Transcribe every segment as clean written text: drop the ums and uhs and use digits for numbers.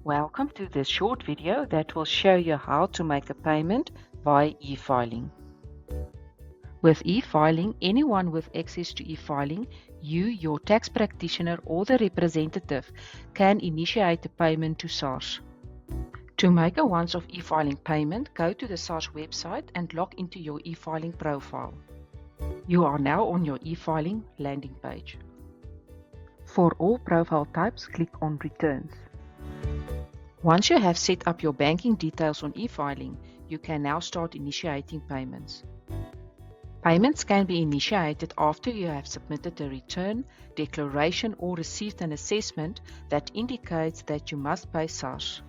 Welcome to this short video that will show you how to make a payment via e-filing. With e-filing, anyone with access to e-filing, you, your tax practitioner or the representative can initiate a payment to SARS. To make a once-off e-filing payment, go to the SARS website and log into your e-filing profile. You are now on your e-filing landing page. For all profile types, click on Returns. Once you have set up your banking details on e-filing, you can now start initiating payments. Payments can be initiated after you have submitted a return, declaration or received an assessment that indicates that you must pay SARS.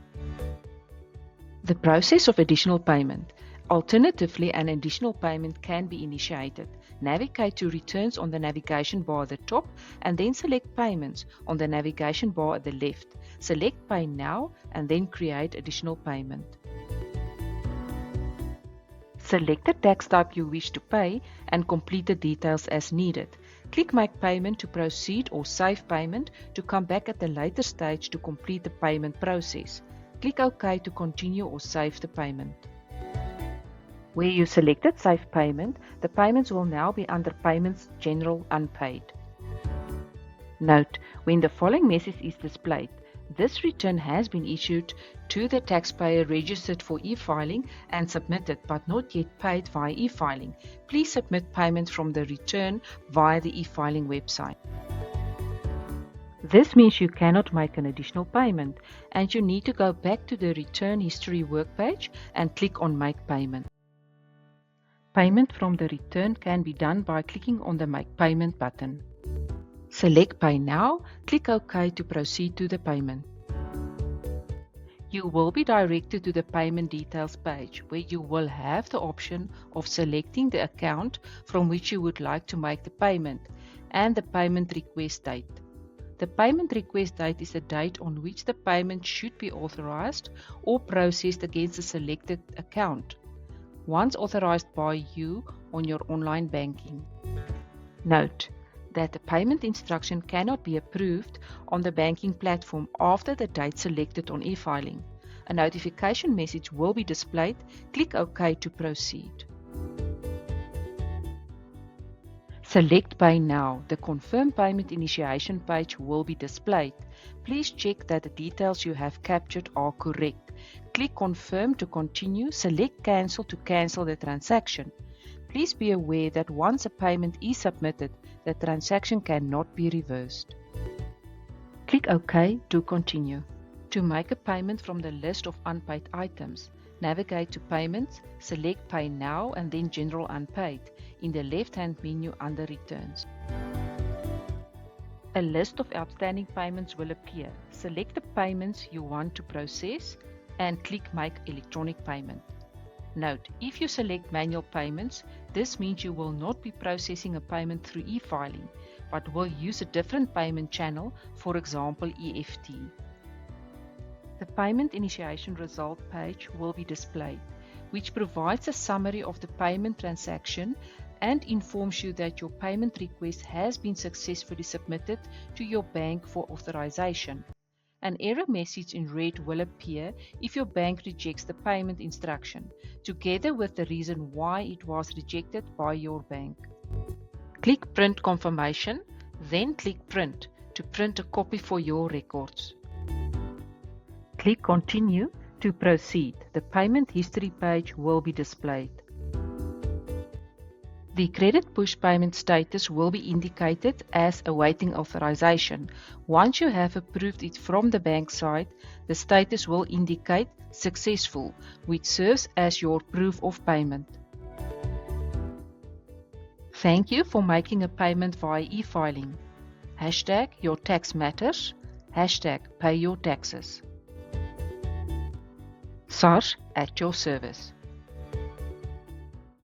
The process of additional payment. Alternatively, an additional payment can be initiated. Navigate to Returns on the navigation bar at the top and then select Payments on the navigation bar at the left. Select Pay Now and then create additional payment. Select the tax type you wish to pay and complete the details as needed. Click Make Payment to proceed or Save Payment to come back at a later stage to complete the payment process. Click OK to continue or save the payment. Where you selected Save Payment, the payments will now be under Payments General Unpaid. Note, when the following message is displayed, this return has been issued to the taxpayer registered for e-filing and submitted but not yet paid via e-filing. Please submit payment from the return via the e-filing website. This means you cannot make an additional payment and you need to go back to the Return History workpage and click on Make Payment. Payment from the return can be done by clicking on the Make Payment button. Select Pay Now, click OK to proceed to the payment. You will be directed to the Payment Details page where you will have the option of selecting the account from which you would like to make the payment and the payment request date. The payment request date is the date on which the payment should be authorized or processed against the selected account, once authorized by you on your online banking. Note that the payment instruction cannot be approved on the banking platform after the date selected on e-filing. A notification message will be displayed. Click OK to proceed. Select Pay Now. The Confirm Payment Initiation page will be displayed. Please check that the details you have captured are correct. Click Confirm to continue. Select Cancel to cancel the transaction. Please be aware that once a payment is submitted, the transaction cannot be reversed. Click OK to continue. To make a payment from the list of unpaid items, navigate to Payments, select Pay Now and then General Unpaid in the left-hand menu under Returns. A list of outstanding payments will appear. Select the payments you want to process and click Make Electronic Payment. Note, if you select manual payments, this means you will not be processing a payment through e-filing, but will use a different payment channel, for example EFT. The Payment Initiation Result page will be displayed, which provides a summary of the payment transaction and informs you that your payment request has been successfully submitted to your bank for authorization. An error message in red will appear if your bank rejects the payment instruction, together with the reason why it was rejected by your bank. Click Print Confirmation, then click Print to print a copy for your records. Click Continue to proceed. The Payment History page will be displayed. The credit push payment status will be indicated as awaiting authorization. Once you have approved it from the bank side, the status will indicate successful, which serves as your proof of payment. Thank you for making a payment via e-filing. #Your tax matters. #Pay your taxes. SARS at your service.